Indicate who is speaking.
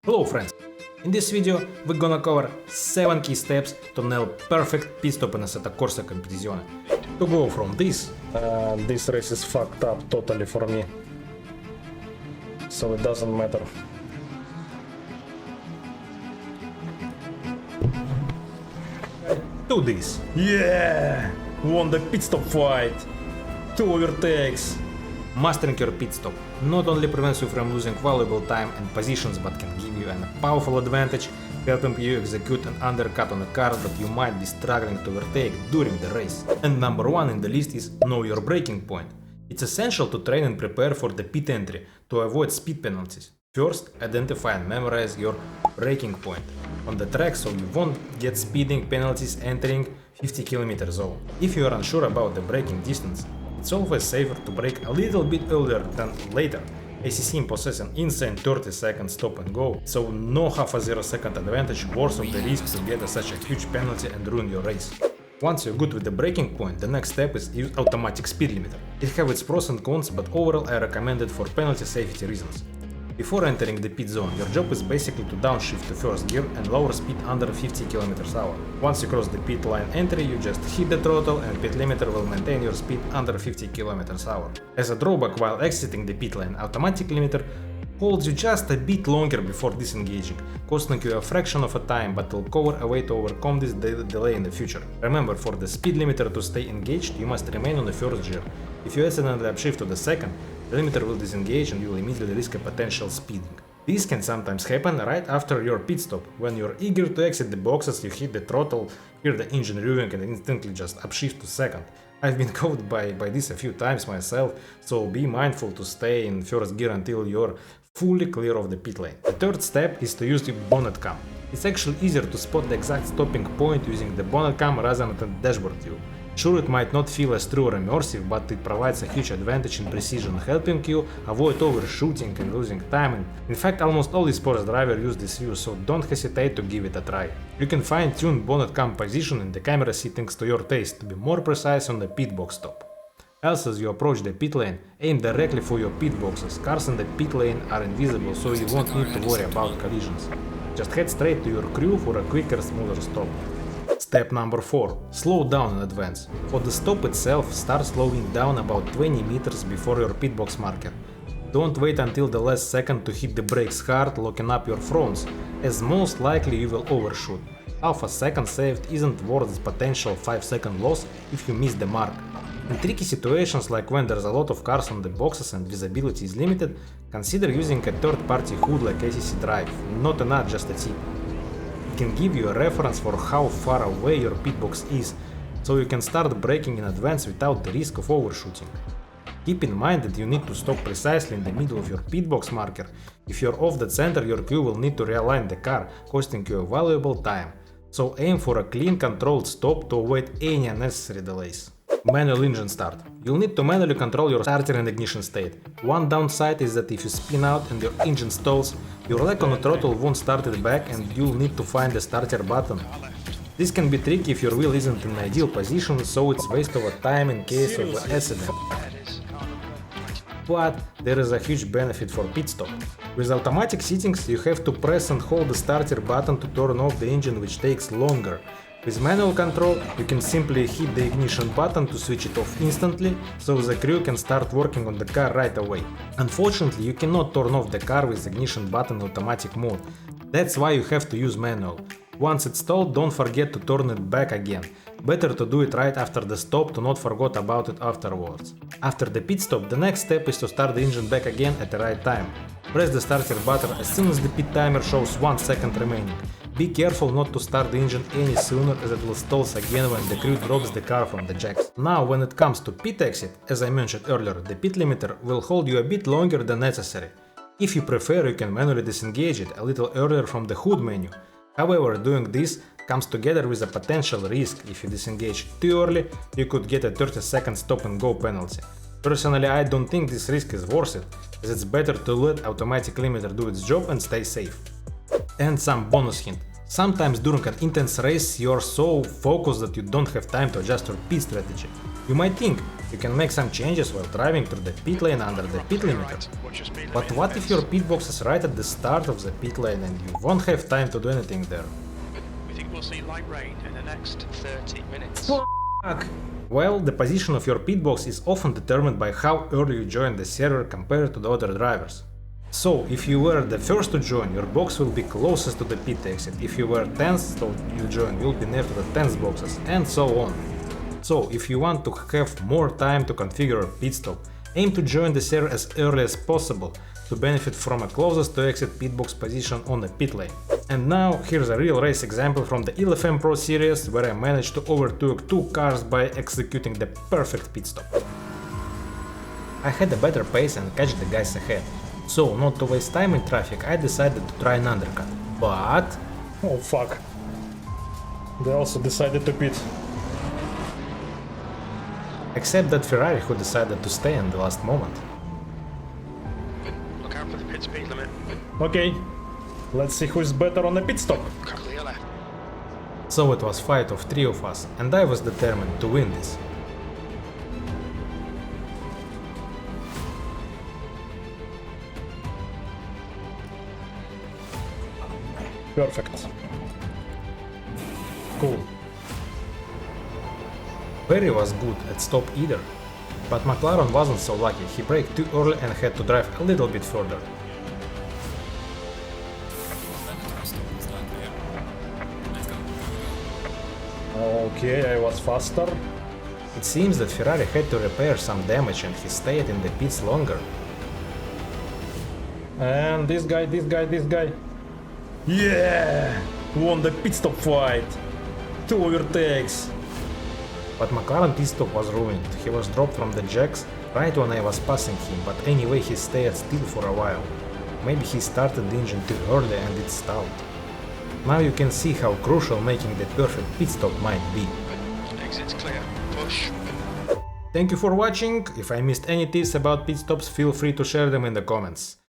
Speaker 1: Hello friends! In this video we're gonna cover 7 key steps to nail perfect pit stop in Assetto Corsa competizione. To go from this race is fucked up totally for me, so it doesn't matter. To this, yeah! Won the pit stop fight! 2 overtakes! Mastering your pit stop not only prevents you from losing valuable time and positions, but can give you a powerful advantage, helping you execute an undercut on a car that you might be struggling to overtake during the race. And number 1 in the list is know your braking point. It's essential to train and prepare for the pit entry to avoid speed penalties. First, identify and memorize your braking point on the track so you won't get speeding penalties entering 50 km zone. If you are unsure about the braking distance, it's always safer to brake a little bit earlier than later. ACC possesses an insane 30 second stop and go, so no half a 0 second advantage worsens the risk to get such a huge penalty and ruin your race. Once you're good with the braking point, the next step is use automatic speed limiter. It has its pros and cons, but overall I recommend it for penalty safety reasons. Before entering the pit zone, your job is basically to downshift to first gear and lower speed under 50 km/h. Once you cross the pit line entry, you just hit the throttle and pit limiter will maintain your speed under 50 km/h. As a drawback, while exiting the pit lane, automatic limiter holds you just a bit longer before disengaging, costing you a fraction of a time, but will cover a way to overcome this delay in the future. Remember, for the speed limiter to stay engaged, you must remain on the first gear. If you accidentally upshift to the second, the limiter will disengage and you will immediately risk a potential speeding. This can sometimes happen right after your pit stop. When you're eager to exit the boxes, you hit the throttle, hear the engine revving and instantly just upshift to second. I've been caught by this a few times myself, so be mindful to stay in first gear until you're fully clear of the pit lane. The third step is to use the bonnet cam. It's actually easier to spot the exact stopping point using the bonnet cam rather than the dashboard view. Sure, it might not feel as true or immersive, but it provides a huge advantage in precision, helping you avoid overshooting and losing time. In fact, almost all sports drivers use this view, so don't hesitate to give it a try. You can fine-tune bonnet cam position in the camera settings to your taste to be more precise on the pit box stop. Else, as you approach the pit lane, aim directly for your pit boxes. Cars in the pit lane are invisible, so you won't need to worry about collisions. Just head straight to your crew for a quicker, smoother stop. Step number 4. Slow down in advance. For the stop itself, start slowing down about 20 meters before your pit box marker. Don't wait until the last second to hit the brakes hard, locking up your fronts, as most likely you will overshoot. Half a second saved isn't worth the potential 5-second loss if you miss the mark. In tricky situations like when there's a lot of cars on the boxes and visibility is limited, consider using a third-party HUD like ACC Drive, not an ad, just a tip. It can give you a reference for how far away your pit box is, so you can start braking in advance without the risk of overshooting. Keep in mind that you need to stop precisely in the middle of your pit box marker. If you're off the center, your crew will need to realign the car, costing you a valuable time. So aim for a clean, controlled stop to avoid any unnecessary delays. Manual engine start. You'll need to manually control your starter and ignition state. One downside is that if you spin out and your engine stalls, your leg on the throttle won't start it back and you'll need to find the starter button. This can be tricky if your wheel isn't in ideal position, so it's waste of time in case of an accident. But there is a huge benefit for pit stop. With automatic settings, you have to press and hold the starter button to turn off the engine, which takes longer. With manual control, you can simply hit the ignition button to switch it off instantly, so the crew can start working on the car right away. Unfortunately, you cannot turn off the car with ignition button in automatic mode. That's why you have to use manual. Once installed, don't forget to turn it back again. Better to do it right after the stop to not forget about it afterwards. After the pit stop, the next step is to start the engine back again at the right time. Press the starter button as soon as the pit timer shows 1 second remaining. Be careful not to start the engine any sooner, as it will stall again when the crew drops the car from the jacks. Now, when it comes to pit exit, as I mentioned earlier, the pit limiter will hold you a bit longer than necessary. If you prefer, you can manually disengage it a little earlier from the HUD menu. However, doing this comes together with a potential risk. If you disengage too early, you could get a 30-second stop and go penalty. Personally, I don't think this risk is worth it, as it's better to let automatic limiter do its job and stay safe. And some bonus hint. Sometimes during an intense race, you're so focused that you don't have time to adjust your pit strategy. You might think, You can make some changes while driving through the pit lane under the pit limiter. But what if your pit box is right at the start of the pit lane and you won't have time to do anything there?
Speaker 2: We think we'll see light rain in the next 30 minutes.
Speaker 1: Fuck! Well, the position of your pit box is often determined by how early you join the server compared to the other drivers. So, if you were the first to join, your box will be closest to the pit exit. If you were 10th to you join, you'll be near to the 10th boxes, and so on. So, if you want to have more time to configure a pit stop, aim to join the server as early as possible to benefit from a closest to exit pit box position on the pit lane. And now, here's a real race example from the LFM Pro series where I managed to overtake 2 cars by executing the perfect pit stop. I had a better pace and catch the guys ahead. So, not to waste time in traffic, I decided to try an undercut. But...
Speaker 3: Oh fuck. They also decided to pit.
Speaker 1: except that Ferrari who decided to stay in the last moment.
Speaker 2: Look out for the pit speed limit.
Speaker 3: Okay, let's see who's better on the pit stop.
Speaker 2: Clear left.
Speaker 1: So it was a fight of 3 of us, and I was determined to win this.
Speaker 3: Perfect. Cool.
Speaker 1: Perry was good at stop either, but McLaren wasn't so lucky, he braked too early and had to drive a little bit further.
Speaker 3: Okay, I was faster.
Speaker 1: It seems that Ferrari had to repair some damage and he stayed in the pits longer.
Speaker 3: And this guy. Yeah! Won the pit stop fight! 2 overtakes!
Speaker 1: But McLaren pit stop was ruined, he was dropped from the jacks right when I was passing him, but anyway he stayed still for a while. Maybe he started the engine too early and it stalled. Now you can see how crucial making the perfect pit stop might be.
Speaker 2: Exit's clear. Push.
Speaker 1: Thank you for watching. If I missed any tips about pit stops, feel free to share them in the comments.